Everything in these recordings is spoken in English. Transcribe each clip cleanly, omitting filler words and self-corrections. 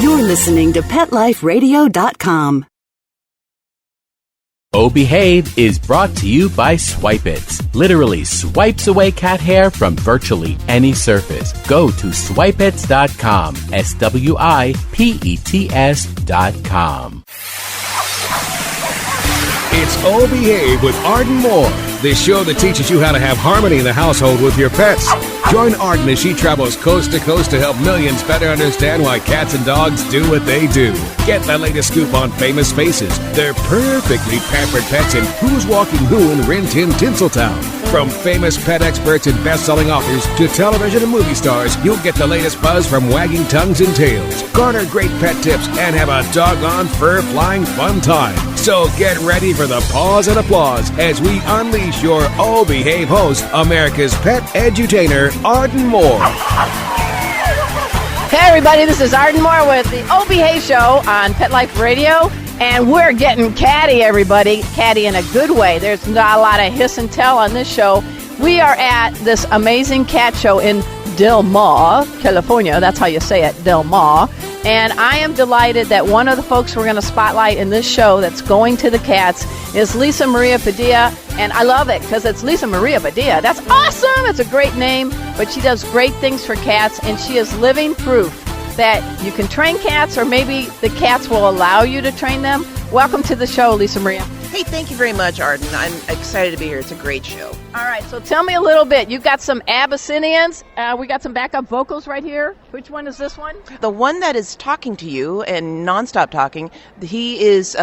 You're listening to PetLifeRadio.com. Oh Behave is brought to you by Swipe It. Literally swipes away cat hair from virtually any surface. Go to swipeits.com. SWIPETS.com. It's Oh Behave with Arden Moore, the show that teaches you how to have harmony in the household with your pets. Join Arden as she travels coast to coast to help millions better understand why cats and dogs do what they do. Get the latest scoop on famous faces, their perfectly pampered pets, and who's walking who in Rin Tin Tinseltown. From famous pet experts and best-selling authors to television and movie stars, you'll get the latest buzz from wagging tongues and tails. Garner great pet tips and have a doggone fur-flying fun time. So get ready for the pause and applause as we unleash your Oh Behave host, America's pet edutainer, Arden Moore. Hey everybody, this is Arden Moore with the Oh Behave Show on Pet Life Radio. And we're getting catty, everybody. Catty in a good way. There's not a lot of hiss and tell on this show. We are at this amazing cat show in Del Mar, California. That's how you say it, Del Mar. And I am delighted that one of the folks we're going to spotlight in this show that's going to the cats is Lisa Maria Padilla. And I love it because it's Lisa Maria Padilla. That's awesome. It's a great name, but she does great things for cats, and she is living proof that you can train cats, or maybe the cats will allow you to train them. Welcome to the show, Lisa Maria. Hey, thank you very much, Arden. I'm excited to be here. It's a great show. All right, so tell me a little bit. You've got some Abyssinians. We got some backup vocals right here. Which one is this one? The one that is talking to you and nonstop talking, he is,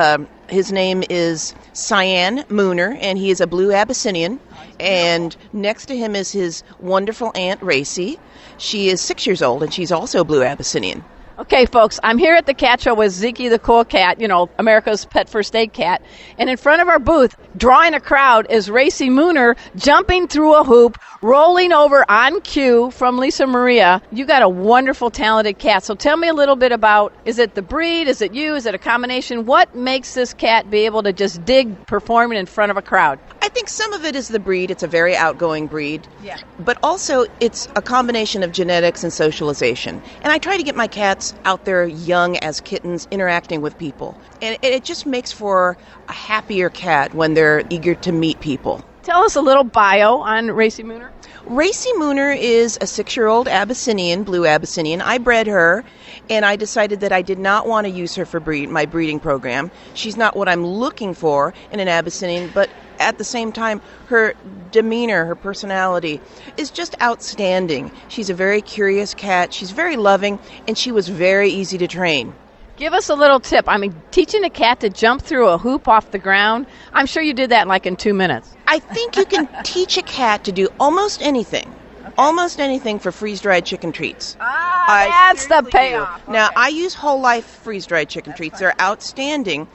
his name is Cyan Mooner, and he is a blue Abyssinian. And next to him is his wonderful Aunt Racy. She is 6 years old, and she's also a blue Abyssinian. Okay, folks, I'm here at the cat show with Zeki the cool cat, you know, America's pet first aid cat. And in front of our booth, drawing a crowd, is Racy Mooner jumping through a hoop, rolling over on cue from Lisa Maria. You got a wonderful, talented cat. So tell me a little bit about, is it the breed? Is it you? Is it a combination? What makes this cat be able to just dig performing in front of a crowd? I think some of it is the breed. It's a very outgoing breed. Yeah. But also, it's a combination of genetics and socialization. And I try to get my cats out there young as kittens, interacting with people. And it just makes for a happier cat when they're eager to meet people. Tell us a little bio on Racy Mooner. Racy Mooner is a 6-year-old Abyssinian, blue Abyssinian. I bred her, and I decided that I did not want to use her for my breeding program. She's not what I'm looking for in an Abyssinian, but at the same time, her demeanor, her personality is just outstanding. She's a very curious cat. She's very loving, and she was very easy to train. Give us a little tip. I mean, teaching a cat to jump through a hoop off the ground, I'm sure you did that in 2 minutes. I think you can teach a cat to do almost anything. Okay. Almost anything for freeze-dried chicken treats. That's the payoff. Okay. Now, I use whole life freeze-dried chicken treats. They're outstanding,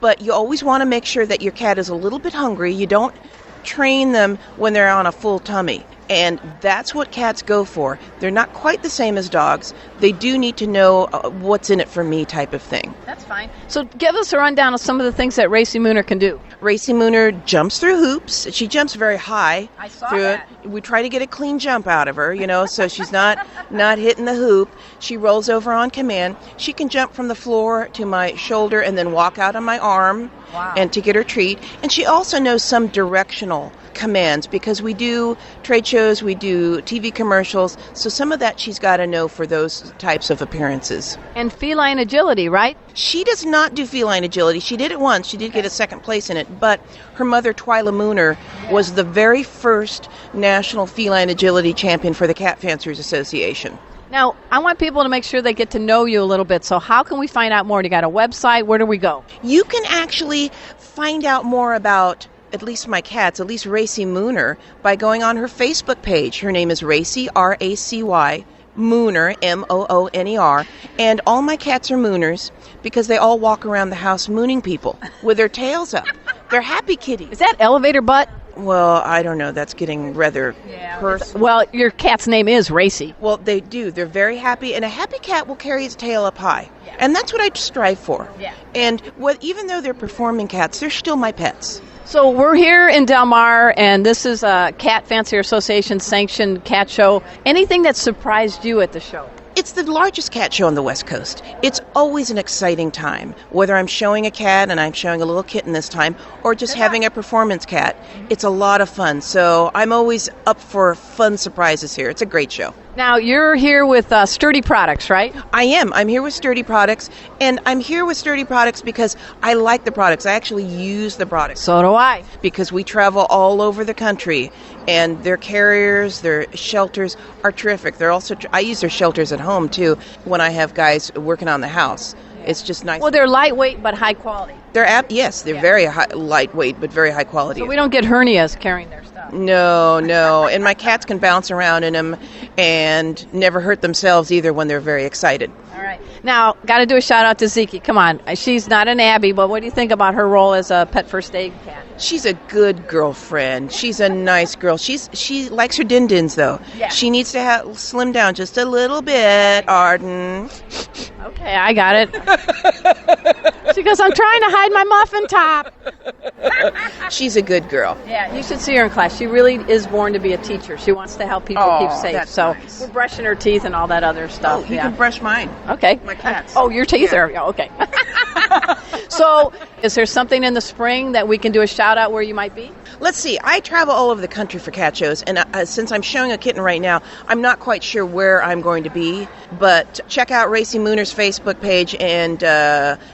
but you always want to make sure that your cat is a little bit hungry. You don't train them when they're on a full tummy. And that's what cats go for. They're not quite the same as dogs. They do need to know what's in it for me type of thing. That's fine. So give us a rundown of some of the things that Racy Mooner can do. Racy Mooner jumps through hoops. She jumps very high. I saw through that. It. We try to get a clean jump out of her, so she's not hitting the hoop. She rolls over on command. She can jump from the floor to my shoulder and then walk out on my arm. Wow. And to get her treat. And she also knows some directional commands because we do trade shows, we do TV commercials, so some of that she's got to know for those types of appearances. And feline agility, right? She does not do feline agility. She did it once. She did get a second place in it, but her mother, Twyla Mooner, was the very first national feline agility champion for the Cat Fanciers Association. Now, I want people to make sure they get to know you a little bit, so how can we find out more? You got a website? Where do we go? You can actually find out more about at least my cats, at least Racy Mooner, by going on her Facebook page. Her name is Racy, R-A-C-Y, Mooner, M-O-O-N-E-R, and all my cats are Mooners because they all walk around the house mooning people with their tails up. They're happy kitties. Is that elevator butt? Well, I don't know. That's getting rather personal. Well, your cat's name is Racy. Well, they do. They're very happy, and a happy cat will carry its tail up high. Yeah. And that's what I strive for. Yeah. And even though they're performing cats, they're still my pets. So we're here in Del Mar, and this is a Cat Fancier Association sanctioned cat show. Anything that surprised you at the show? It's the largest cat show on the West Coast. It's always an exciting time, whether I'm showing a cat, and I'm showing a little kitten this time, or just having a performance cat. It's a lot of fun, so I'm always up for fun surprises here. It's a great show. Now, you're here with Sturdy Products, right? I am. I'm here with Sturdy Products, and I'm here with Sturdy Products because I like the products. I actually use the products. So do I. Because we travel all over the country, and their carriers, their shelters are terrific. They're also, I use their shelters at home, too, when I have guys working on the house. It's just nice. Well, they're lightweight but high quality. They're very lightweight, but very high quality. So we don't get hernias carrying their stuff. No. And my cats can bounce around in them and never hurt themselves either when they're very excited. All right. Now, got to do a shout out to Zeki. Come on. She's not an Abby, but what do you think about her role as a pet first aid cat? She's a good girlfriend. She's a nice girl. She likes her din-dins, though. Yeah. She needs to slim down just a little bit, Arden. Okay, I got it. She goes, I'm trying to hide my muffin top. She's a good girl. Yeah, you should see her in class. She really is born to be a teacher. She wants to help people keep safe. That's so nice. We're brushing her teeth and all that other stuff. Oh, you can brush mine. Okay. My cats. Oh, your teeth are. Yeah, okay. So, is there something in the spring that we can do a shout out where you might be? Let's see. I travel all over the country for cat shows, and since I'm showing a kitten right now, I'm not quite sure where I'm going to be. But check out Racy Mooner's Facebook page, and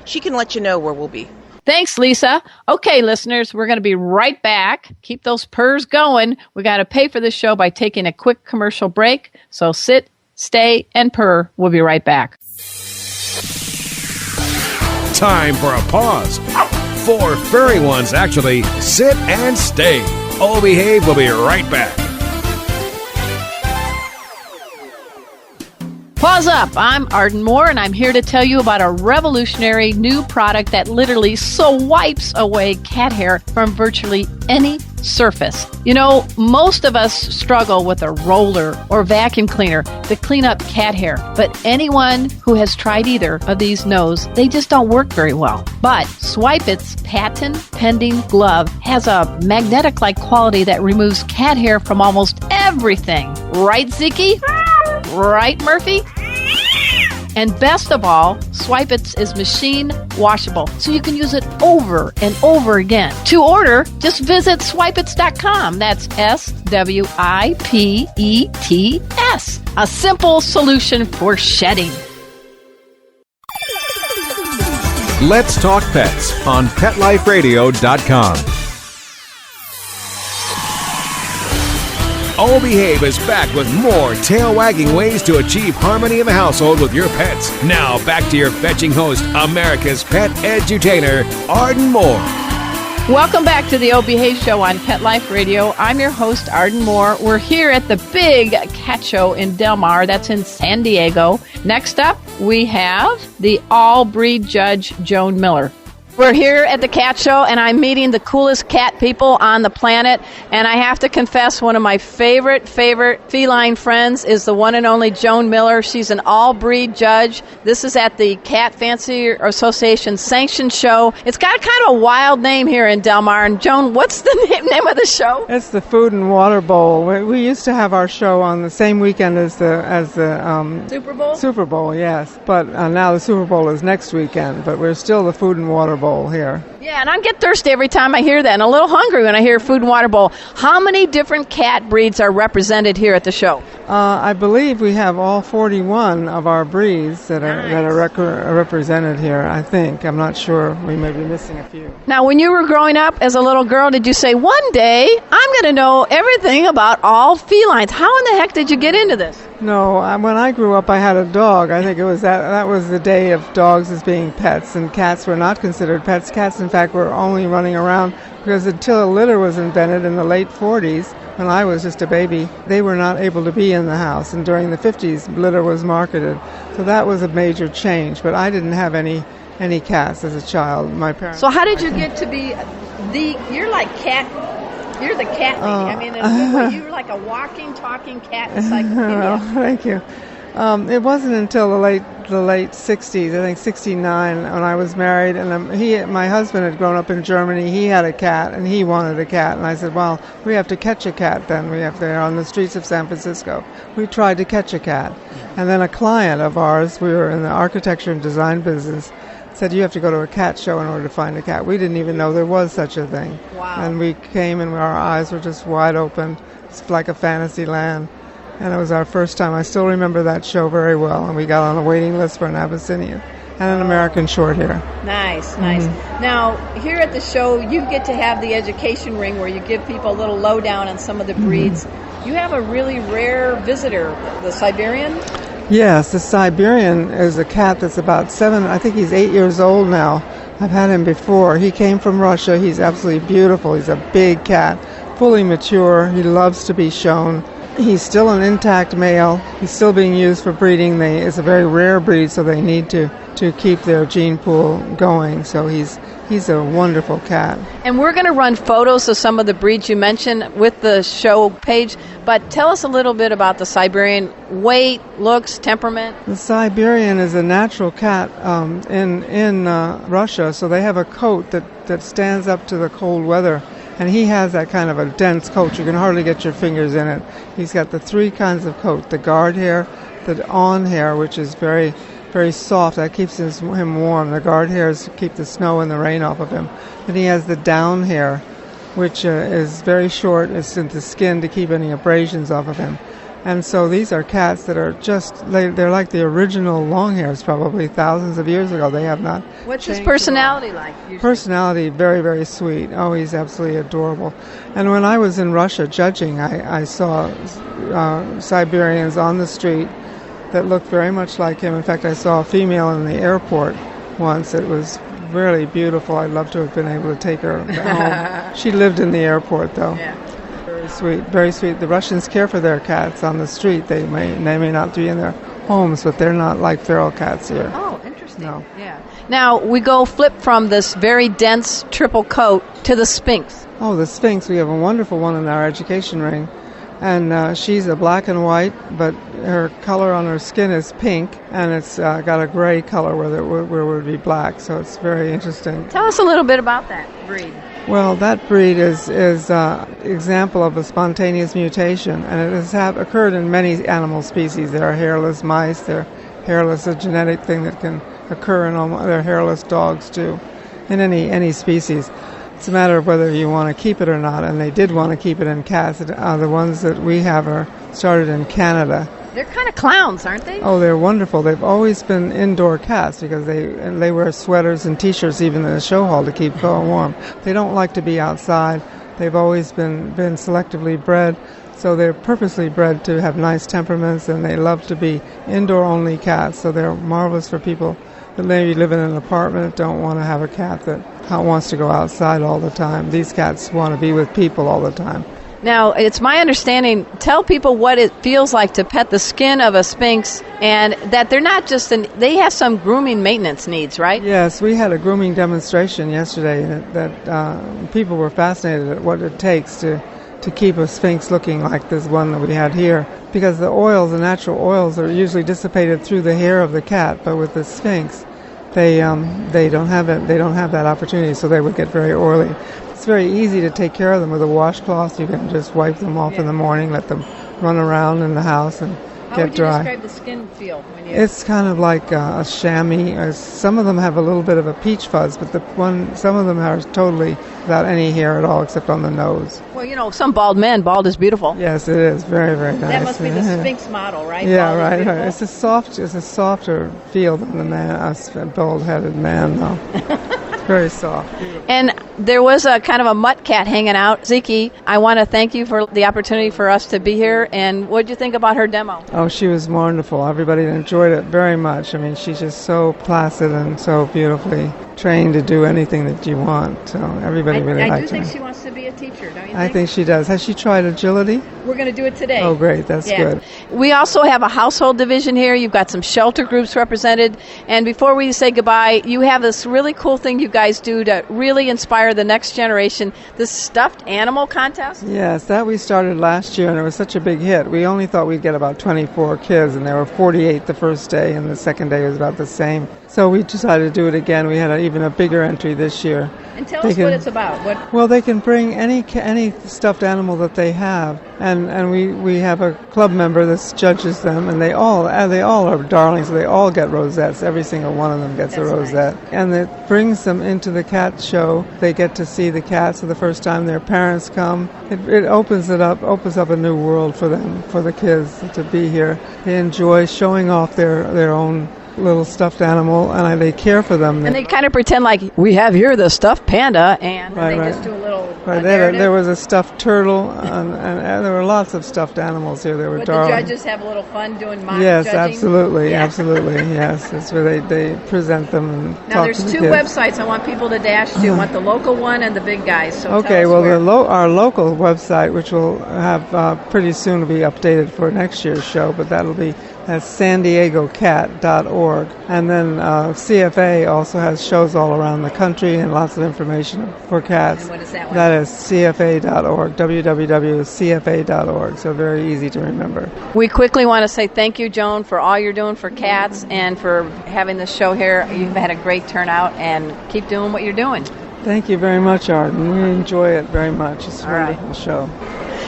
she can let you know where we'll be. Thanks, Lisa. Okay, listeners, we're going to be right back. Keep those purrs going. We got to pay for this show by taking a quick commercial break. So sit, stay, and purr. We'll be right back. Time for a pause. 4 furry ones, actually. Sit and stay. All behave. We'll be right back. Pause up. I'm Arden Moore, and I'm here to tell you about a revolutionary new product that literally swipes away cat hair from virtually any surface. You know, most of us struggle with a roller or vacuum cleaner to clean up cat hair, but anyone who has tried either of these knows they just don't work very well. But Swipe It's patent-pending glove has a magnetic-like quality that removes cat hair from almost everything. Right, Zeki? Right, Murphy? And best of all, Swipe It is machine washable, so you can use it over and over again. To order, just visit swipeits.com. That's SWIPETS. A simple solution for shedding. Let's Talk Pets on PetLifeRadio.com. All Behave is back with more tail-wagging ways to achieve harmony in the household with your pets. Now, back to your fetching host, America's pet edutainer, Arden Moore. Welcome back to the O Behave Show on Pet Life Radio. I'm your host, Arden Moore. We're here at the big cat show in Del Mar. That's in San Diego. Next up, we have the all-breed judge, Joan Miller. We're here at the cat show, and I'm meeting the coolest cat people on the planet. And I have to confess, one of my favorite feline friends is the one and only Joan Miller. She's an all-breed judge. This is at the Cat Fancier Association sanctioned show. It's got kind of a wild name here in Del Mar. And Joan, what's the name of the show? It's the Food and Water Bowl. We used to have our show on the same weekend as the Super Bowl? Super Bowl, yes. But now the Super Bowl is next weekend. But we're still the Food and Water Bowl here. Yeah, and I get thirsty every time I hear that, and a little hungry when I hear Food and Water Bowl. How many different cat breeds are represented here at the show? I believe we have all 41 of our breeds that are represented here, I think. I'm not sure. We may be missing a few. Now, when you were growing up as a little girl, did you say, one day I'm going to know everything about all felines? How in the heck did you get into this? No, when I grew up, I had a dog. I think it was that was the day of dogs as being pets, and cats were not considered pets. Cats, in fact, were only running around because until a litter was invented in the late 40s, when I was just a baby, they were not able to be in the house. And during the 50s, litter was marketed. So that was a major change. But I didn't have any cats as a child. My parents. So how did you get to be you're like cat... You're the cat lady. I mean, you're like a walking, talking cat encyclopedia. Well, thank you. It wasn't until the late the late 60s, I think 69, when I was married, and my husband had grown up in Germany. He had a cat, and he wanted a cat, and I said, well, we have to catch a cat then. They're on the streets of San Francisco. We tried to catch a cat, and then a client of ours, we were in the architecture and design business, said you have to go to a cat show in order to find a cat. We didn't even know there was such a thing. Wow. And we came, and our eyes were just wide open. It's like a fantasy land. And it was our first time. I still remember that show very well. And we got on a waiting list for an Abyssinian and an American short hair. Nice, nice. Now, here at the show, you get to have the education ring where you give people a little lowdown on some of the breeds. You have a really rare visitor, the Siberian? Yes, the Siberian is a cat that's about 7, I think he's 8 years old now. I've had him before. He came from Russia. He's absolutely beautiful. He's a big cat, fully mature. He loves to be shown. He's still an intact male. He's still being used for breeding. It's a very rare breed, so they need to keep their gene pool going. So he's a wonderful cat. And we're going to run photos of some of the breeds you mentioned with the show page, but tell us a little bit about the Siberian: weight, looks, temperament. The Siberian is a natural cat in Russia, so they have a coat that stands up to the cold weather. And he has that kind of a dense coat. You can hardly get your fingers in it. He's got the 3 kinds of coat: the guard hair, the on hair, which is very, very soft. That keeps him warm. The guard hairs keep the snow and the rain off of him. And he has the down hair, which is very short. It's in the skin to keep any abrasions off of him. And so these are cats that are they're like the original long hairs, probably thousands of years ago. They have not. What's his personality like? Usually? Personality, very, very sweet. Oh, he's absolutely adorable. And when I was in Russia judging, I saw Siberians on the street that looked very much like him. In fact, I saw a female in the airport once. It was really beautiful. I'd love to have been able to take her home. She lived in the airport, though. Yeah. Very sweet, very sweet. The Russians care for their cats on the street. They may not be in their homes, but they're not like feral cats here. Oh, interesting. No. Yeah. Now, we go flip from this very dense triple coat to the Sphynx. Oh, the Sphynx. We have a wonderful one in our education ring. And she's a black and white, but her color on her skin is pink, and it's got a gray color where it would be black, so it's very interesting. Tell us a little bit about that breed. Well, that breed is example of a spontaneous mutation, and it has occurred in many animal species. There are hairless mice. They're hairless, a genetic thing that can occur in there are hairless dogs too, in any species. It's a matter of whether you want to keep it or not, and they did want to keep it in cats. The ones that we have are started in Canada. They're kind of clowns, aren't they? Oh, they're wonderful. They've always been indoor cats because they wear sweaters and T-shirts even in the show hall to keep warm. They don't like to be outside. They've always been selectively bred, so they're purposely bred to have nice temperaments, and they love to be indoor-only cats, so they're marvelous for people that maybe live in an apartment, don't want to have a cat that wants to go outside all the time. These cats want to be with people all the time. Now, it's my understanding, tell people what it feels like to pet the skin of a Sphynx, and that they're not just, they have some grooming maintenance needs, right? Yes, we had a grooming demonstration yesterday that people were fascinated at what it takes to keep a Sphynx looking like this one that we had here. Because the natural oils are usually dissipated through the hair of the cat, but with the Sphynx, they don't have it. They don't have that opportunity, so they would get very oily. It's very easy to take care of them with a washcloth. You can just wipe them off in the morning, let them run around in the house and get dry. How would you describe the skin feel? It's kind of like a chamois. Some of them have a little bit of a peach fuzz, but some of them are totally without any hair at all except on the nose. Well, some bald men, bald is beautiful. Yes, it is. Very, very nice. That must be the Sphynx model, right? Yeah, bald right. It's a softer feel than a bald-headed man, though. Very soft. And there was a kind of a mutt cat hanging out. Zeki, I want to thank you for the opportunity for us to be here. And what did you think about her demo? Oh, she was wonderful. Everybody enjoyed it very much. I mean, she's just so placid and so beautifully trained to do anything that you want. So everybody really liked her. I do think she wants to be a teacher, don't you think? I think she does. Has she tried agility? We're going to do it today. Oh, great. That's good. We also have a household division here. You've got some shelter groups represented. And before we say goodbye, you have this really cool thing you guys do to really inspire inspire the next generation. This stuffed animal contest? Yes, that we started last year, and it was such a big hit. We only thought we'd get about 24 kids, and there were 48 the first day, and the second day was about the same. So we decided to do it again. We had even a bigger entry this year. And tell us what it's about. Well, they can bring any stuffed animal that they have, and we have a club member that judges them, and they all are darlings. They all get rosettes. Every single one of them gets a rosette, nice. And it brings them into the cat show. They get to see the cats for the first time. Their parents come. It opens up a new world for them, for the kids to be here. They enjoy showing off their own little stuffed animal, and they care for them. And they kind of pretend like we have here the stuffed panda, and they just do a little there was a stuffed turtle, and there were lots of stuffed animals here. They were darling. The judges have a little fun doing mock Yes, judging? absolutely. Yes, that's where they present them and now talk to the kids. There's two websites I want people to dash to. I want the local one and the big guys. So okay, well, our local website, which will have pretty soon to be updated for next year's show, but that's sandiegocat.org. And then CFA also has shows all around the country and lots of information for cats. And what is that one? That is CFA.org, www.cfa.org, so very easy to remember. We quickly want to say thank you, Joan, for all you're doing for cats and for having this show here. You've had a great turnout, and keep doing what you're doing. Thank you very much, Arden. We enjoy it very much. It's a wonderful show.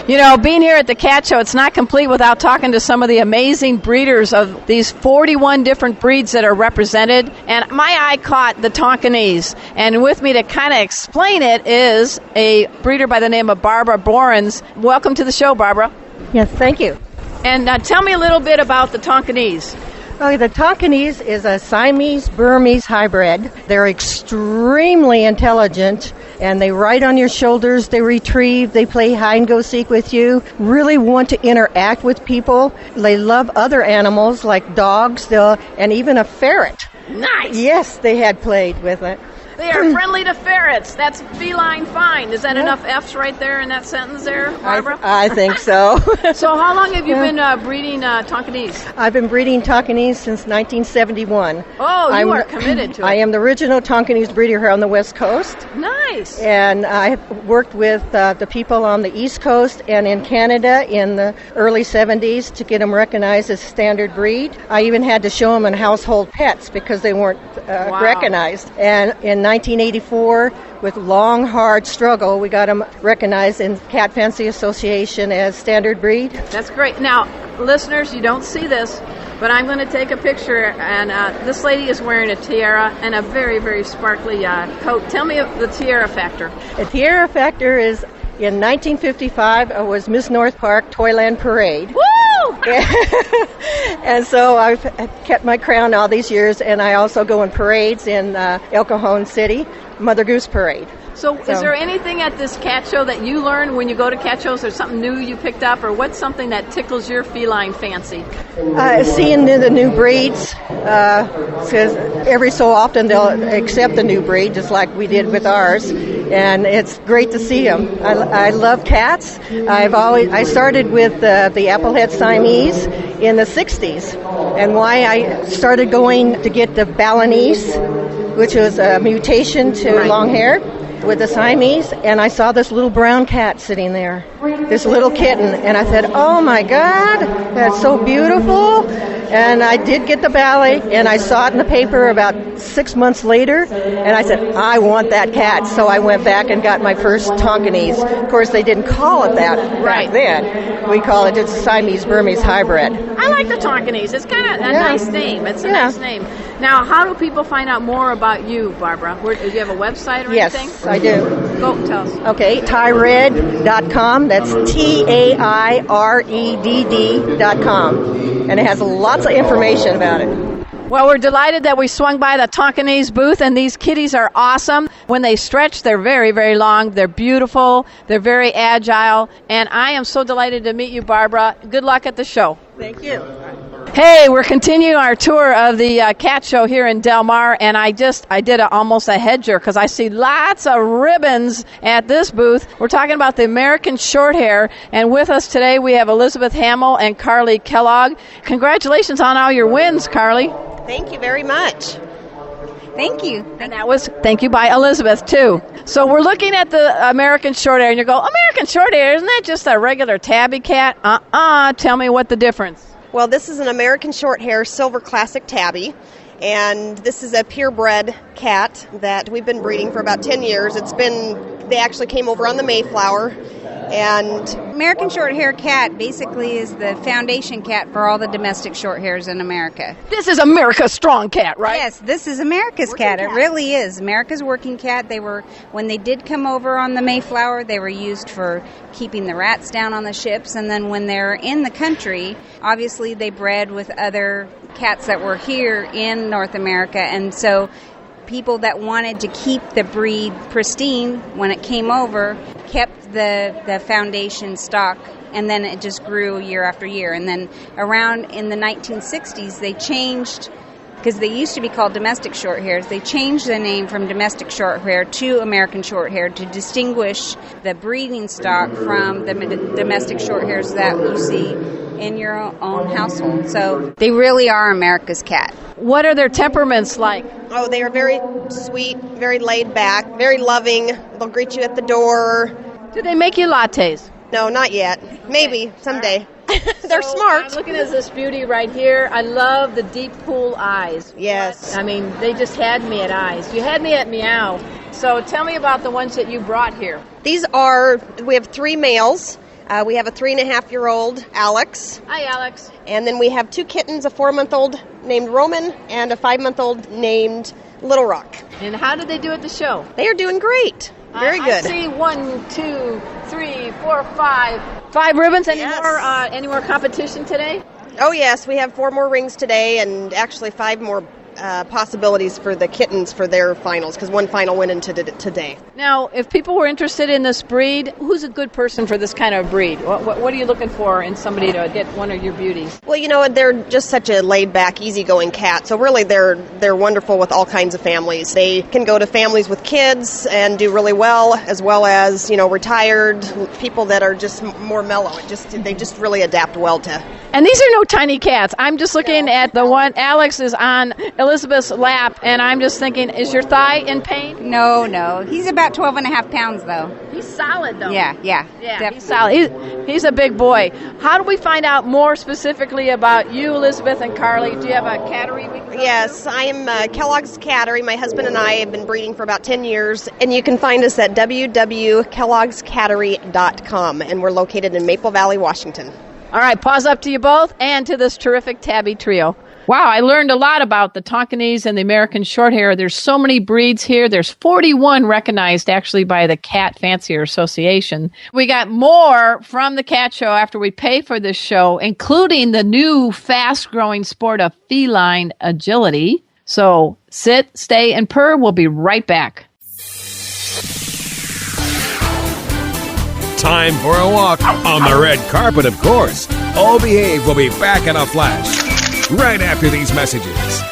You know, being here at the Cat Show, it's not complete without talking to some of the amazing breeders of these 41 different breeds that are represented. And my eye caught the Tonkinese. And with me to kind of explain it is a breeder by the name of Barbara Borens. Welcome to the show, Barbara. Yes, thank you. And tell me a little bit about the Tonkinese. Okay, the Tonkinese is a Siamese-Burmese hybrid. They're extremely intelligent, and they ride on your shoulders, they retrieve, they play hide-and-go-seek with you, really want to interact with people. They love other animals like dogs and even a ferret. Nice! Yes, they had played with it. They are friendly to ferrets. That's feline fine. Is that enough F's right there in that sentence there, Barbara? I think so. So how long have you been breeding Tonkinese? I've been breeding Tonkinese since 1971. Oh, you are committed to it. I am the original Tonkinese breeder here on the West Coast. Nice. And I have worked with the people on the East Coast and in Canada in the early 70s to get them recognized as standard breed. I even had to show them in household pets because they weren't recognized. And in 1984, with long, hard struggle, we got them recognized in Cat Fancy Association as standard breed. That's great. Now, listeners, you don't see this, but I'm going to take a picture, and this lady is wearing a tiara and a very, very sparkly coat. Tell me the tiara factor. The tiara factor is, in 1955, I was Miss North Park Toyland Parade. Woo! And so I've kept my crown all these years, and I also go in parades in El Cajon City, Mother Goose Parade. So is there anything at this cat show that you learn when you go to cat shows, or something new you picked up, or what's something that tickles your feline fancy? Seeing the new breeds, because every so often they'll accept the new breed, just like we did with ours, and it's great to see them. I love cats. I started with the Applehead Siamese in the 60s, and why I started going to get the Balinese, which was a mutation to long hair, with the Siamese, and I saw this little brown cat sitting there, this little kitten, and I said, oh my God, that's so beautiful. And I did get the ballet, and I saw it in the paper about 6 months later, and I said, I want that cat. So I went back and got my first Tonkinese. Of course, they didn't call it that back then. We call it a Siamese-Burmese hybrid. I like the Tonkinese. It's kind of a nice name. It's a nice name. Now, how do people find out more about you, Barbara? Do you have a website or anything? Yes, I do. Go, tell us. Okay, TaiRed.com. That's TAIREDD.com. And it has lots of information about it. Well, we're delighted that we swung by the Tonkinese booth, and these kitties are awesome. When they stretch, they're very, very long. They're beautiful. They're very agile. And I am so delighted to meet you, Barbara. Good luck at the show. Thank you. Hey, we're continuing our tour of the cat show here in Del Mar, and I did almost a head jerk because I see lots of ribbons at this booth. We're talking about the American Shorthair, and with us today we have Elizabeth Hamill and Carly Kellogg. Congratulations on all your wins, Carly. Thank you very much. Thank you. And that was thank you by Elizabeth, too. So we're looking at the American Shorthair, and you go, American Shorthair, isn't that just a regular tabby cat? Tell me what the difference. Well, this is an American Shorthair Silver Classic Tabby, and this is a purebred cat that we've been breeding for about 10 years. They actually came over on the Mayflower. And American Shorthair cat basically is the foundation cat for all the domestic Shorthairs in America. This is America's strong cat, right? Yes, this is America's cat. It really is. America's working cat. When they did come over on the Mayflower, they were used for keeping the rats down on the ships. And then when they're in the country, obviously they bred with other cats that were here in North America. And so people that wanted to keep the breed pristine when it came over kept the foundation stock, and then it just grew year after year. And then around in the 1960s, they changed, because they used to be called domestic Shorthairs. They changed the name from domestic Shorthair to American Shorthair to distinguish the breeding stock from the domestic Shorthairs that you see in your own household. So they really are America's cat. What are their temperaments like? Oh, they are very sweet, very laid back, very loving. They'll greet you at the door. Do they make you lattes? No, not yet. Maybe someday. They're smart. I'm looking at this beauty right here. I love the deep pool eyes. Yes. I mean, they just had me at eyes. You had me at meow. So tell me about the ones that you brought here. We have 3 males. We have a 3.5-year-old, Alex. Hi, Alex. And then we have 2 kittens, a 4-month-old named Roman and a 5-month-old named Little Rock. And how did they do at the show? They are doing great. Very good. I see 1, 2, 3, 4, 5. 5 ribbons. Any more competition today? Oh, yes. We have 4 more rings today and actually 5 more possibilities for the kittens for their finals, because 1 final went into today. Now, if people were interested in this breed, who's a good person for this kind of breed? What are you looking for in somebody to get one of your beauties? Well, they're just such a laid-back, easygoing cat. So really, they're wonderful with all kinds of families. They can go to families with kids and do really well as retired people that are just more mellow. They just really adapt well to. And these are no tiny cats. I'm just looking at the one Alex is on Elizabeth's lap, and I'm just thinking, is your thigh in pain? No. He's about 12.5 pounds, though. He's solid, though. Yeah, definitely. He's solid. He's a big boy. How do we find out more specifically about you, Elizabeth, and Carly? Do you have a cattery we can go Yes, to? I am Kellogg's Cattery. My husband and I have been breeding for about 10 years, and you can find us at www.kellogg'scattery.com, and we're located in Maple Valley, Washington. All right, pause up to you both and to this terrific tabby trio. Wow, I learned a lot about the Tonkinese and the American Shorthair. There's so many breeds here. There's 41 recognized actually by the Cat Fancier Association. We got more from the Cat Show after we pay for this show, including the new fast-growing sport of feline agility. So sit, stay, and purr. We'll be right back. Time for a walk on the red carpet, of course. All Behave will be back in a flash right after these messages.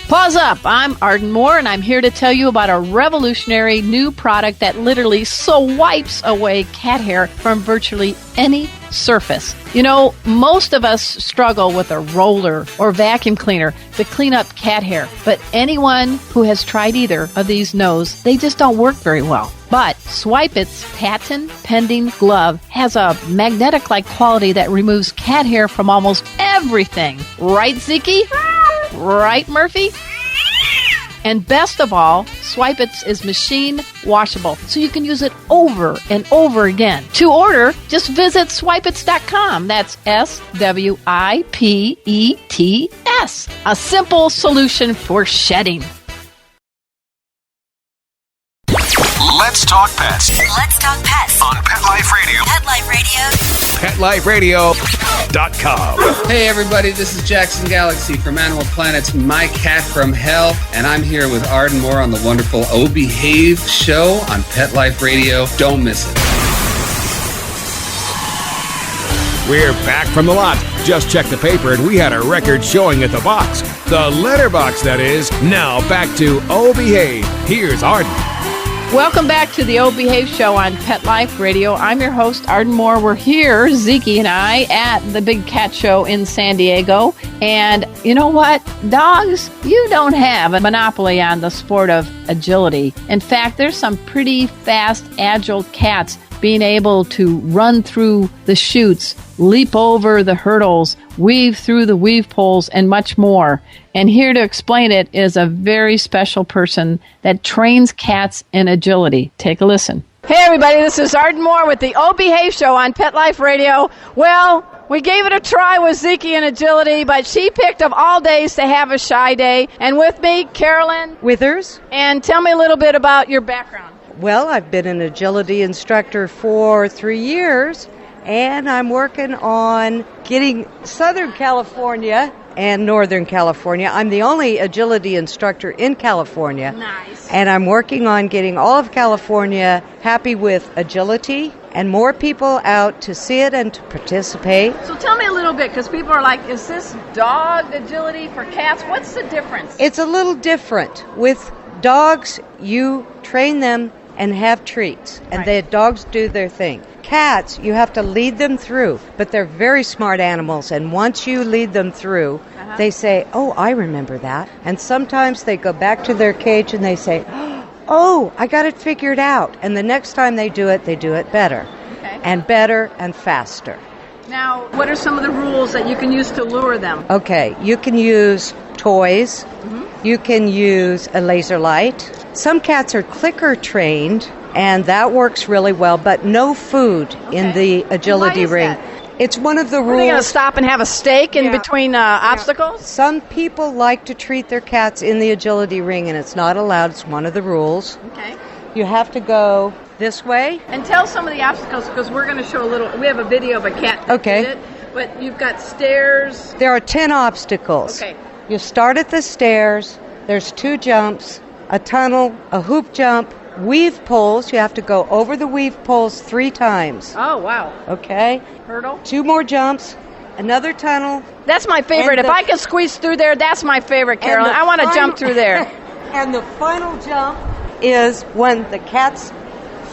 Pause up. I'm Arden Moore, and I'm here to tell you about a revolutionary new product that literally wipes away cat hair from virtually any surface. Most of us struggle with a roller or vacuum cleaner to clean up cat hair, but anyone who has tried either of these knows they just don't work very well. But Swipe It's patent-pending glove has a magnetic-like quality that removes cat hair from almost everything. Right, Zeki? Right, Murphy? And best of all, Swipe It is machine washable, so you can use it over and over again. To order, just visit swipeits.com. That's SWIPETS. A simple solution for shedding. Let's talk pets. Let's talk pets On Pet Life Radio. Pet Life Radio. PetLifeRadio.com. Hey everybody, this is Jackson Galaxy from Animal Planet's My Cat from Hell, and I'm here with Arden Moore on the wonderful O Behave show on Pet Life Radio. Don't miss it. We're back from the lot. Just checked the paper and we had a record showing at the box. The letterbox, that is. Now back to O Behave. Here's Arden. Welcome back to the O Behave Show on Pet Life Radio. I'm your host, Arden Moore. We're here, Zeki and I, at the Big Cat Show in San Diego. And you know what? Dogs, you don't have a monopoly on the sport of agility. In fact, there's some pretty fast, agile cats being able to run through the chutes, leap over the hurdles, weave through the weave poles, and much more. And here to explain it is a very special person that trains cats in agility. Take a listen. Hey everybody, this is Arden Moore with the O Behave Show on Pet Life Radio. Well, we gave it a try with Zeki and agility, but she picked of all days to have a shy day. And with me, Carolyn Withers. And tell me a little bit about your background. Well, I've been an agility instructor for 3 years, and I'm working on getting Southern California and Northern California. I'm the only agility instructor in California. Nice. And I'm working on getting all of California happy with agility and more people out to see it and to participate. So tell me a little bit, because people are like, is this dog agility for cats? What's the difference? It's a little different. With dogs, you train them and have treats, and the dogs do their thing. Cats, you have to lead them through, but they're very smart animals, and once you lead them through, they say, oh, I remember that. And sometimes they go back to their cage and they say, oh, I got it figured out. And the next time they do it better, and better and faster. Now, what are some of the rules that you can use to lure them? Okay, you can use toys. You can use a laser light. Some cats are clicker trained, and that works really well, but no food in the agility ring. That? It's one of the rules. Are they going to stop and have a steak in between obstacles? Some people like to treat their cats in the agility ring, and it's not allowed. It's one of the rules. Okay. You have to go this way. And tell some of the obstacles, because we're going to show a little. We have a video of a cat that did it, but you've got stairs. There are 10 obstacles. Okay. You start at the stairs. There's 2 jumps, a tunnel, a hoop jump, weave poles. You have to go over the weave poles 3 times. Oh, wow. Okay. Hurdle. 2 more jumps, another tunnel. That's my favorite. If I can squeeze through there, that's my favorite, Carolyn. I want to jump through there. And the final jump is when the cat's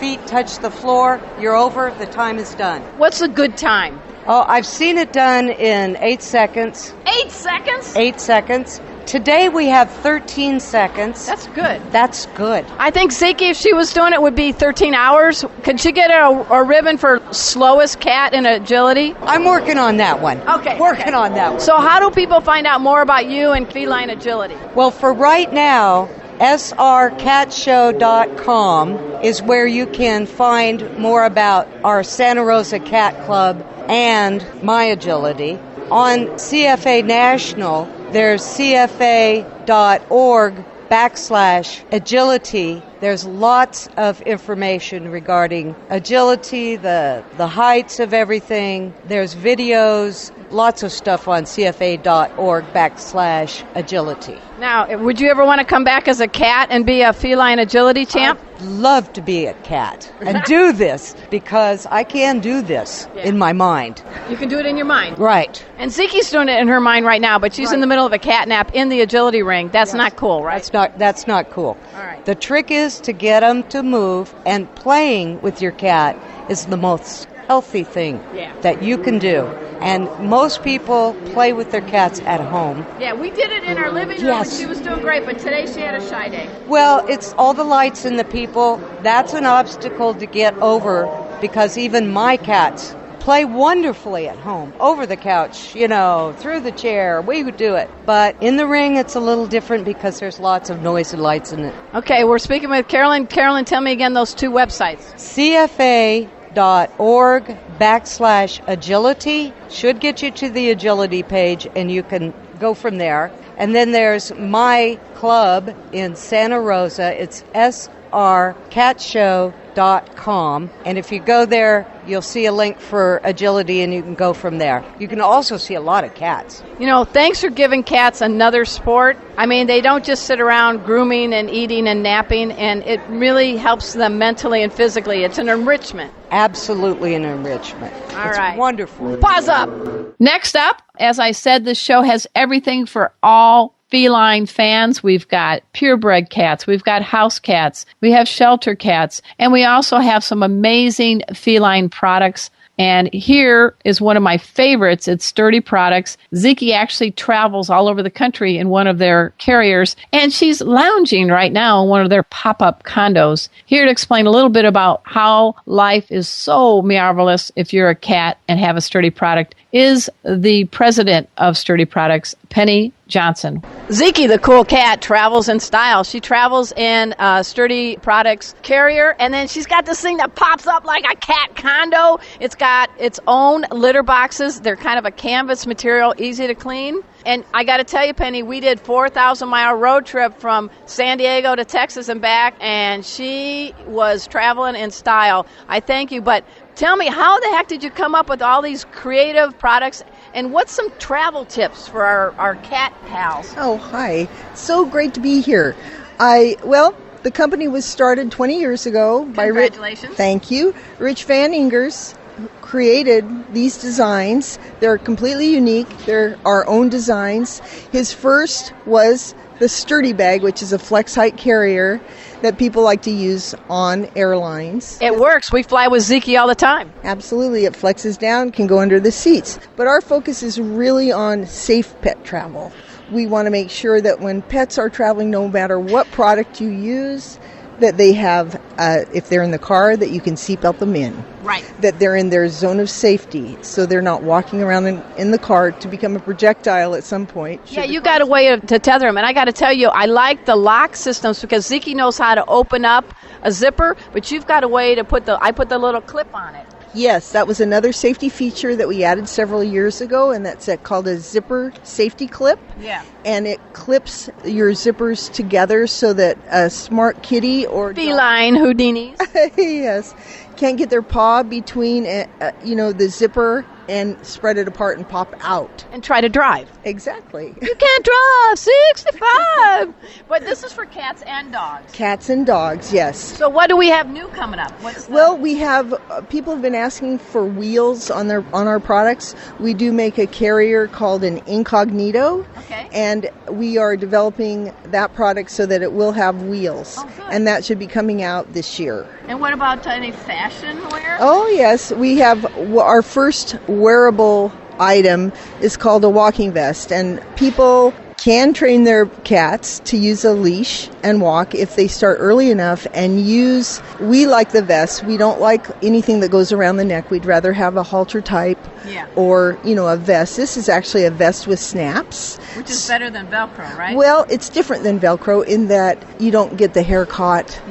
feet touch the floor, you're over, the time is done. What's a good time? Oh, I've seen it done in 8 seconds. 8 seconds? 8 seconds. Today we have 13 seconds. That's good. That's good. I think Zeki, if she was doing it, would be 13 hours. Could she get a ribbon for slowest cat in agility? I'm working on that one. Okay. Working on that one. So how do people find out more about you and feline agility? Well, for right now, srcatshow.com is where you can find more about our Santa Rosa Cat Club and my agility. On CFA National, there's cfa.org/agility. There's lots of information regarding agility, the heights of everything. There's videos, lots of stuff on cfa.org/agility. Now, would you ever want to come back as a cat and be a feline agility champ? I'd love to be a cat and do this, because I can do this in my mind. You can do it in your mind. Right. And Zeki's doing it in her mind right now, but she's in the middle of a cat nap in the agility ring. That's not cool, right? That's not cool. All right. The trick is to get them to move, and playing with your cat is the most healthy thing that you can do. And most people play with their cats at home. Yeah, we did it in our living room, and she was doing great, but today she had a shy day. Well, it's all the lights and the people. That's an obstacle to get over, because even my cats play wonderfully at home, over the couch, through the chair. We would do it. But in the ring, it's a little different because there's lots of noise and lights in it. Okay, we're speaking with Carolyn. Carolyn, tell me again those 2 websites. CFA.org/agility should get you to the agility page, and you can go from there. And then there's my club in Santa Rosa. It's srcatshow.com. And if you go there, you'll see a link for agility, and you can go from there. You can also see a lot of cats. Thanks for giving cats another sport. I mean, they don't just sit around grooming and eating and napping, and it really helps them mentally and physically. It's an enrichment. Absolutely an enrichment. All right. Wonderful. Pause up. Next up, as I said, this show has everything for all feline fans, we've got purebred cats, we've got house cats, we have shelter cats, and we also have some amazing feline products. And here is one of my favorites. It's Sturdy Products. Zeki actually travels all over the country in one of their carriers, and she's lounging right now in one of their pop-up condos. Here to explain a little bit about how life is so marvelous if you're a cat and have a Sturdy product is the president of Sturdy Products, Penny Johnson. Zeki, the cool cat, travels in style. She travels in Sturdy Products carrier, and then she's got this thing that pops up like a cat condo. It's got its own litter boxes. They're kind of a canvas material, easy to clean. And I got to tell you, Penny, we did 4,000-mile road trip from San Diego to Texas and back, and she was traveling in style. I thank you, but tell me, how the heck did you come up with all these creative products, and what's some travel tips for our cat pals? Oh, hi. So great to be here. The company was started 20 years ago by Congratulations. Thank you. Rich Van Ingers created these designs. They're completely unique. They're our own designs. His first was the Sturdy Bag, which is a flex height carrier that people like to use on airlines. It works. We fly with Zeki all the time. Absolutely. It flexes down, can go under the seats. But our focus is really on safe pet travel. We want to make sure that when pets are traveling, no matter what product you use, that they have, if they're in the car, that you can seatbelt them in. Right. That they're in their zone of safety, so they're not walking around in the car to become a projectile at some point. Yeah, you got a way to tether them. And I got to tell you, I like the lock systems because Zeki knows how to open up a zipper, but you've got a way to I put the little clip on it. Yes, that was another safety feature that we added several years ago, and that's called a zipper safety clip. Yeah. And it clips your zippers together so that a smart kitty or feline Houdinis yes, can't get their paw between the zipper and spread it apart and pop out. And try to drive. Exactly. You can't drive 65. But this is for cats and dogs. Cats and dogs, yes. So what do we have new coming up? We have, people have been asking for wheels on our products. We do make a carrier called an Incognito. Okay. And we are developing that product so that it will have wheels. Oh, good. And that should be coming out this year. And what about any fashion wear? Oh, yes. We have our first wearable item is called a walking vest. And people can train their cats to use a leash and walk if they start early enough and we like the vest. We don't like anything that goes around the neck. We'd rather have a halter type or, a vest. This is actually a vest with snaps. Which is better than Velcro, right? Well, it's different than Velcro in that you don't get the hair caught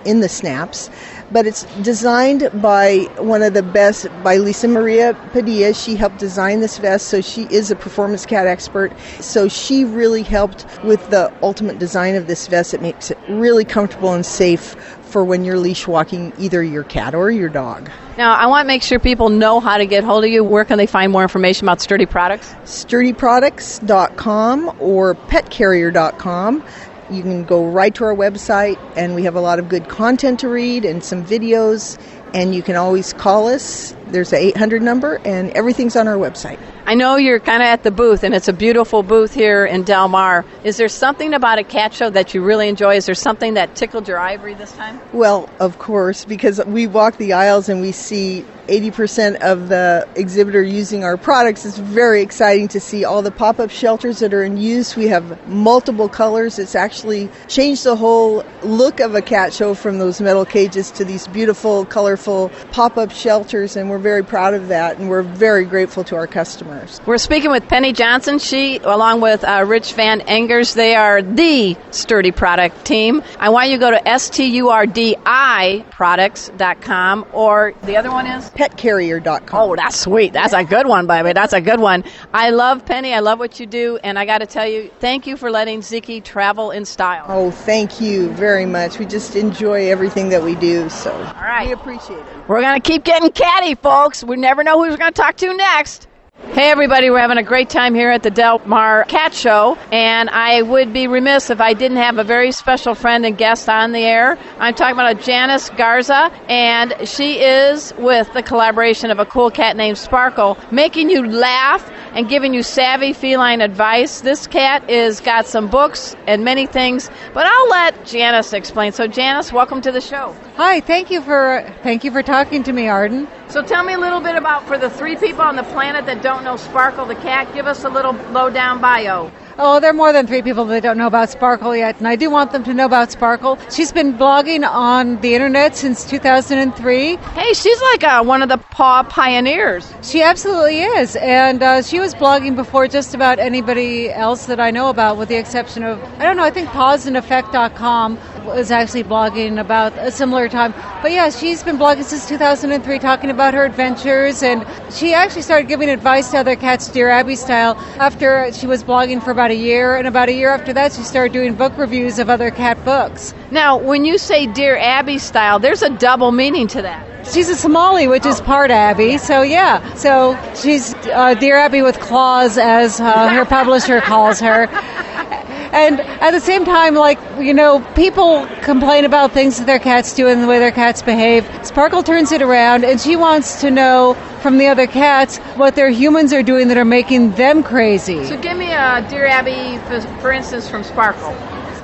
in the snaps. But it's designed by one of the best, by Lisa Maria Padilla. She helped design this vest, so she is a performance cat expert. So she really helped with the ultimate design of this vest. It makes it really comfortable and safe for when you're leash walking either your cat or your dog. Now, I want to make sure people know how to get hold of you. Where can they find more information about Sturdy Products? SturdyProducts.com or PetCarrier.com. You can go right to our website, and we have a lot of good content to read and some videos, and you can always call us. There's an 800 number, and everything's on our website. I know you're kind of at the booth, and it's a beautiful booth here in Del Mar. Is there something about a cat show that you really enjoy? Is there something that tickled your ivory this time? Well, of course, because we walk the aisles and we see 80% of the exhibitor using our products. It's very exciting to see all the pop-up shelters that are in use. We have multiple colors. It's actually changed the whole look of a cat show from those metal cages to these beautiful, colorful pop-up shelters, and we're very proud of that, and we're very grateful to our customers. We're speaking with Penny Johnson. She, along with Rich Van Engers, they are the Sturdy Product team. I want you to go to STURDI products.com, or the other one is? PetCarrier.com. Oh, that's sweet. That's a good one, baby. That's a good one. I love Penny. I love what you do, and I got to tell you, thank you for letting Zeki travel in style. Oh, thank you very much. We just enjoy everything that we do, so all right. We appreciate it. We're going to keep getting catty, folks. We never know who we're going to talk to next. Hey, everybody. We're having a great time here at the Del Mar Cat Show, and I would be remiss if I didn't have a very special friend and guest on the air. I'm talking about Janice Garza, and she is with the collaboration of a cool cat named Sparkle, making you laugh and giving you savvy feline advice. This cat is got some books and many things, but I'll let Janice explain. So Janice, welcome to the show. Hi, thank you for talking to me, Arden. So tell me a little bit about, for the 3 people on the planet that don't know Sparkle the cat, give us a little low-down bio. Oh, there are more than 3 people that don't know about Sparkle yet, and I do want them to know about Sparkle. She's been blogging on the internet since 2003. Hey, she's like one of the paw pioneers. She absolutely is, and she was blogging before just about anybody else that I know about, with the exception of, I think pawsandeffect.com was actually blogging about a similar time. But yeah, she's been blogging since 2003, talking about her adventures, and she actually started giving advice to other cats, Dear Abby style, after she was blogging for about a year, and about a year after that she started doing book reviews of other cat books. Now, when you say Dear Abby style, there's a double meaning to that. She's a Somali, which is part Abby, so yeah. So she's Dear Abby with claws, as her publisher calls her. And at the same time, people complain about things that their cats do and the way their cats behave. Sparkle turns it around, and she wants to know from the other cats what their humans are doing that are making them crazy. So give me a Dear Abby, for instance, from Sparkle.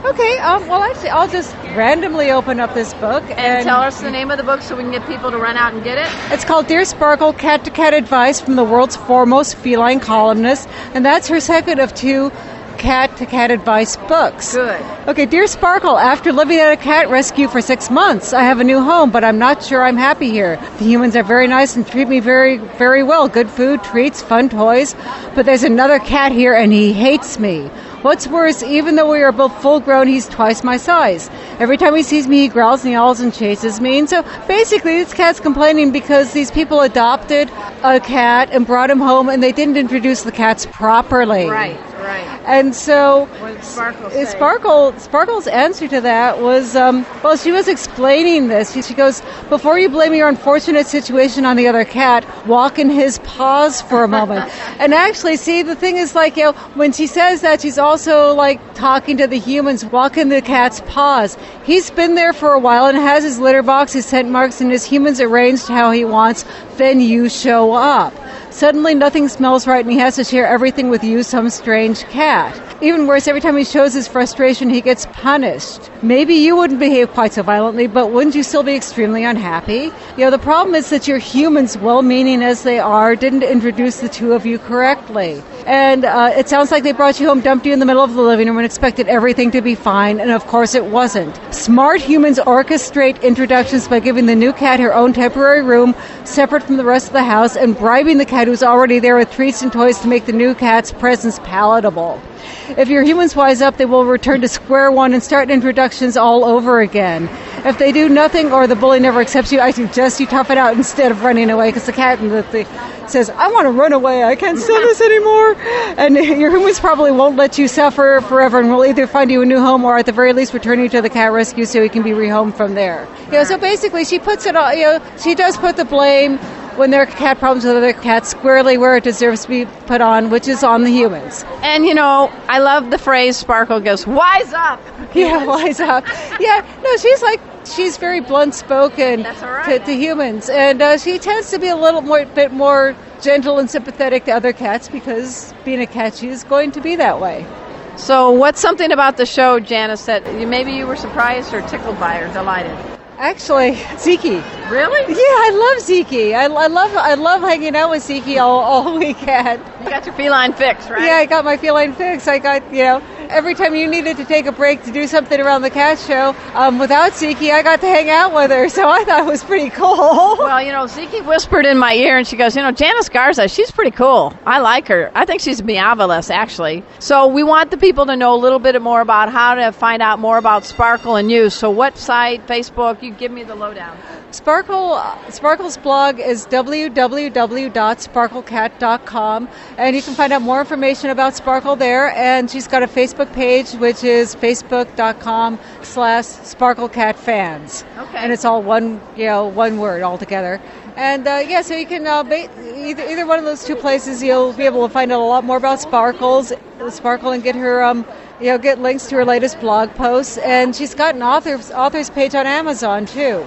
Okay, actually, I'll just randomly open up this book. And tell us the name of the book so we can get people to run out and get it. It's called Dear Sparkle, Cat-to-Cat Advice from the World's Foremost Feline Columnist, and that's her second of 2 cat-to-cat advice books. Good. Okay, Dear Sparkle, after living at a cat rescue for 6 months, I have a new home, but I'm not sure I'm happy here. The humans are very nice and treat me very, very well. Good food, treats, fun toys. But there's another cat here, and he hates me. What's worse, even though we are both full-grown, he's twice my size. Every time he sees me, he growls and yowls and chases me. And so basically, this cat's complaining because these people adopted a cat and brought him home, and they didn't introduce the cats properly. Right. And so what did Sparkle say? Sparkle's answer to that was, she was explaining this. She goes, before you blame your unfortunate situation on the other cat, walk in his paws for a moment. And actually, see, the thing is, when she says that, she's also, talking to the humans, walk in the cat's paws. He's been there for a while and has his litter box, his scent marks, and his humans arranged how he wants. Then you show up. Suddenly nothing smells right and he has to share everything with you, some strange cat. Even worse, every time he shows his frustration, he gets punished. Maybe you wouldn't behave quite so violently, but wouldn't you still be extremely unhappy? The problem is that your humans, well-meaning as they are, didn't introduce the 2 of you correctly. And it sounds like they brought you home, dumped you in the middle of the living room, and expected everything to be fine, and of course it wasn't. Smart humans orchestrate introductions by giving the new cat her own temporary room, separate from the rest of the house, and bribing the cat who's already there with treats and toys to make the new cat's presence palatable. If your humans wise up, they will return to square one and start introductions all over again. If they do nothing or the bully never accepts you, I suggest you tough it out instead of running away, because the cat says, I want to run away, I can't stand this anymore. And your humans probably won't let you suffer forever and will either find you a new home or at the very least return you to the cat rescue so you can be rehomed from there. So basically she puts it all, she does put the blame when there are cat problems with other cats squarely where it deserves to be put on, which is on the humans. And I love the phrase Sparkle goes, wise up. Yeah, wise up. Yeah, no, she's very blunt spoken to humans, and she tends to be a bit more gentle and sympathetic to other cats because being a cat, she is going to be that way. So what's something about the show, Janice, that maybe you were surprised or tickled by or delighted? Actually, Zeki. Really? Yeah, I love Zeki. I love hanging out with Zeki all weekend. You got your feline fix, right? Yeah, I got my feline fix. I got, every time you needed to take a break to do something around the cat show, without Zeki, I got to hang out with her, so I thought it was pretty cool. Well, Zeki whispered in my ear, and she goes, Janice Garza, she's pretty cool. I like her. I think she's meowvelous, actually. So we want the people to know a little bit more about how to find out more about Sparkle and you. So what site, Facebook, you give me the lowdown. Sparkle's blog is www.sparklecat.com, and you can find out more information about Sparkle there. And she's got a Facebook page, which is facebook.com/SparkleCatFans. Okay. And it's all one word altogether. And so you can either one of those 2 places, you'll be able to find out a lot more about Sparkle and get her get links to her latest blog posts. And she's got an author's page on Amazon too.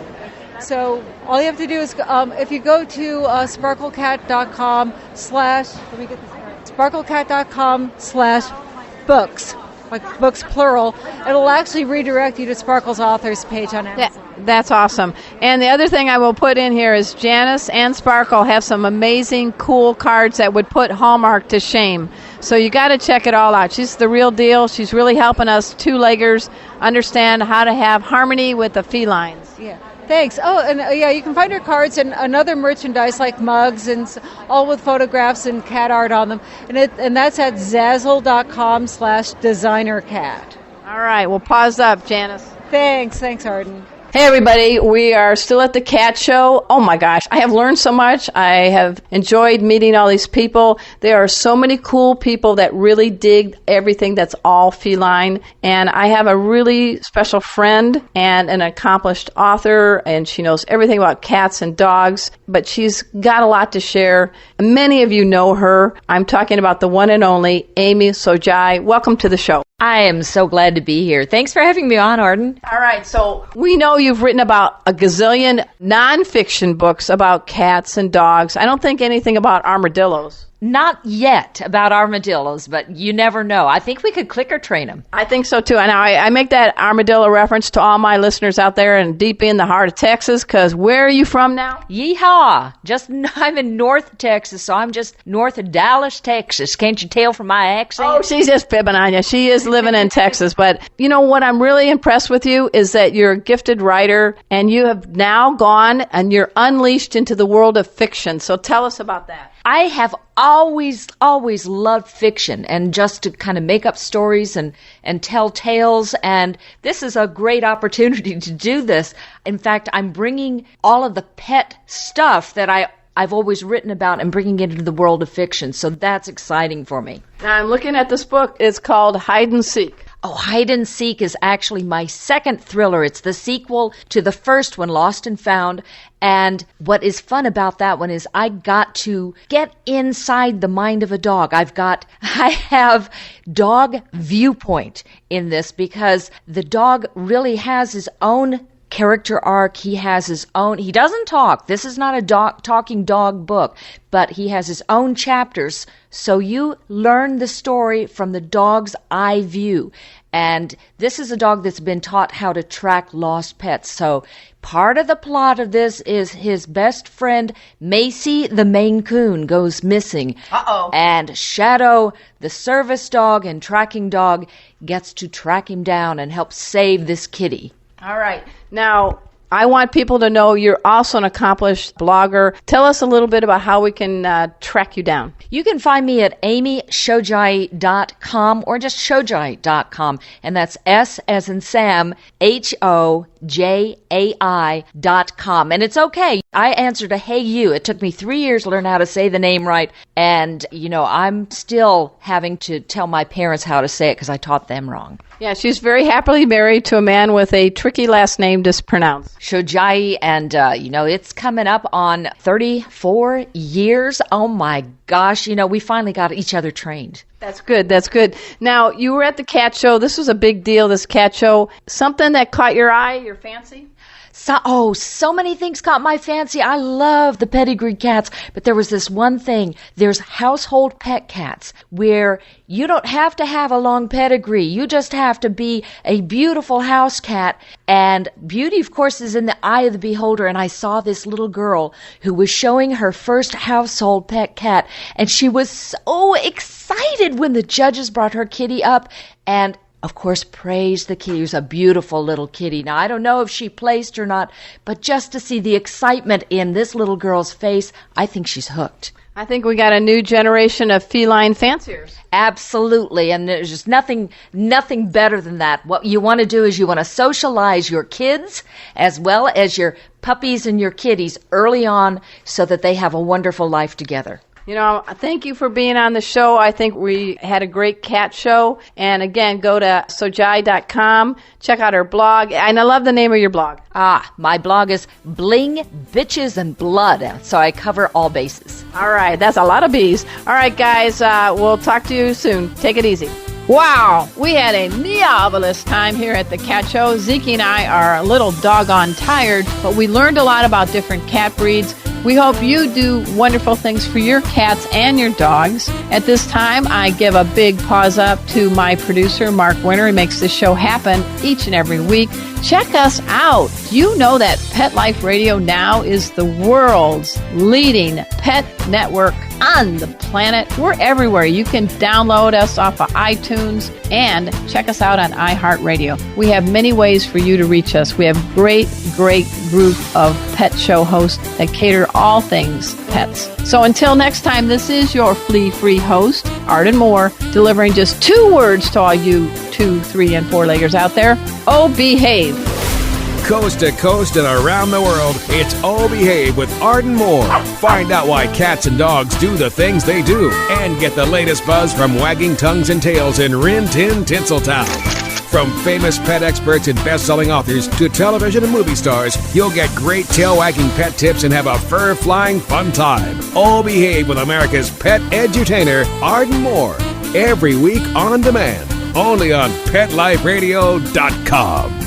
So all you have to do is if you go to sparklecat.com/ let me get this right. sparklecat.com/books, like books plural. It'll actually redirect you to Sparkle's authors page on Amazon. That's awesome. And the other thing I will put in here is Janice and Sparkle have some amazing, cool cards that would put Hallmark to shame. So you got to check it all out. She's the real deal. She's really helping us two-leggers understand how to have harmony with the felines. Yeah. Thanks. Oh, and you can find her cards and another merchandise like mugs and all with photographs and cat art on them. And that's at Zazzle.com/designercat. All right. Well, pause up, Janice. Thanks, Arden. Hey everybody, we are still at the Cat Show. Oh my gosh, I have learned so much. I have enjoyed meeting all these people. There are so many cool people that really dig everything that's all feline. And I have a really special friend and an accomplished author, and she knows everything about cats and dogs, but she's got a lot to share. Many of you know her. I'm talking about the one and only Amy Sojai. Welcome to the show. I am so glad to be here. Thanks for having me on, Arden. All right, so we know you've written about a gazillion nonfiction books about cats and dogs. I don't think anything about armadillos. Not yet about armadillos, but you never know. I think we could clicker train them. I think so, too. And I make that armadillo reference to all my listeners out there and deep in the heart of Texas, because where are you from now? Yeehaw! I'm in North Texas, so I'm just north of Dallas, Texas. Can't you tell from my accent? Oh, she's just fibbing on you. She is living in Texas. But you know what I'm really impressed with you is that you're a gifted writer, and you have now gone and you're unleashed into the world of fiction. So tell us about that. I have always loved fiction and just to kind of make up stories and tell tales, and this is a great opportunity to do this. In fact, I'm bringing all of the pet stuff that I've always written about and bringing it into the world of fiction, so that's exciting for me. Now, I'm looking at this book. It's called Hide and Seek. Oh, Hide and Seek is actually my second thriller. It's the sequel to the first one, Lost and Found. And what is fun about that one is I got to get inside the mind of a dog. I have dog viewpoint in this because the dog really has his own character arc. He has his own, he doesn't talk. This is not a talking dog book, but he has his own chapters. So you learn the story from the dog's eye view. And this is a dog that's been taught how to track lost pets. So part of the plot of this is his best friend, Macy the Maine Coon, goes missing. Uh-oh. And Shadow, the service dog and tracking dog, gets to track him down and help save this kitty. All right. Now, I want people to know you're also an accomplished blogger. Tell us a little bit about how we can track you down. You can find me at amyshojai.com or just shojai.com, and that's S as in Sam, HOJAI.com. And it's okay. I answered a hey you. It took me 3 years to learn how to say the name right, and, I'm still having to tell my parents how to say it because I taught them wrong. Yeah, she's very happily married to a man with a tricky last name to pronounce. Shojai, and, it's coming up on 34 years. Oh, my gosh, we finally got each other trained. That's good. That's good. Now, you were at the cat show. This was a big deal, this cat show. Something that caught your eye, your fancy? So many things caught my fancy. I love the pedigree cats, but there was this one thing. There's household pet cats where you don't have to have a long pedigree. You just have to be a beautiful house cat. And beauty, of course, is in the eye of the beholder. And I saw this little girl who was showing her first household pet cat. And she was so excited when the judges brought her kitty up. And of course, praise the kitty. It was a beautiful little kitty. Now, I don't know if she placed or not, but just to see the excitement in this little girl's face, I think she's hooked. I think we got a new generation of feline fanciers. Absolutely, and there's just nothing better than that. What you want to do is you want to socialize your kids as well as your puppies and your kitties early on so that they have a wonderful life together. Thank you for being on the show. I think we had a great cat show. And again, go to sojai.com, check out her blog. And I love the name of your blog. My blog is Bling, Bitches, and Blood. So I cover all bases. All right. That's a lot of bees. All right, guys. We'll talk to you soon. Take it easy. Wow, we had a marvelous time here at the cat show. Zeke and I are a little doggone tired, but we learned a lot about different cat breeds. We hope you do wonderful things for your cats and your dogs. At this time, I give a big paws up to my producer, Mark Winter. He makes this show happen each and every week. Check us out. Do you know that Pet Life Radio now is the world's leading pet network on the planet? We're everywhere. You can download us off of iTunes and check us out on iHeartRadio. We have many ways for you to reach us. We have great group of pet show hosts that cater all things pets. So until next time, this is your flea-free host, Arden Moore, delivering just 2 words to all you 2, 3, and 4-leggers out there. Oh, behave. Coast to coast and around the world, it's Oh Behave with Arden Moore. Find out why cats and dogs do the things they do and get the latest buzz from wagging tongues and tails in Rin Tin Tinseltown. From famous pet experts and best-selling authors to television and movie stars, you'll get great tail-wagging pet tips and have a fur-flying fun time. Oh Behave with America's pet edutainer, Arden Moore. Every week on demand, only on PetLifeRadio.com.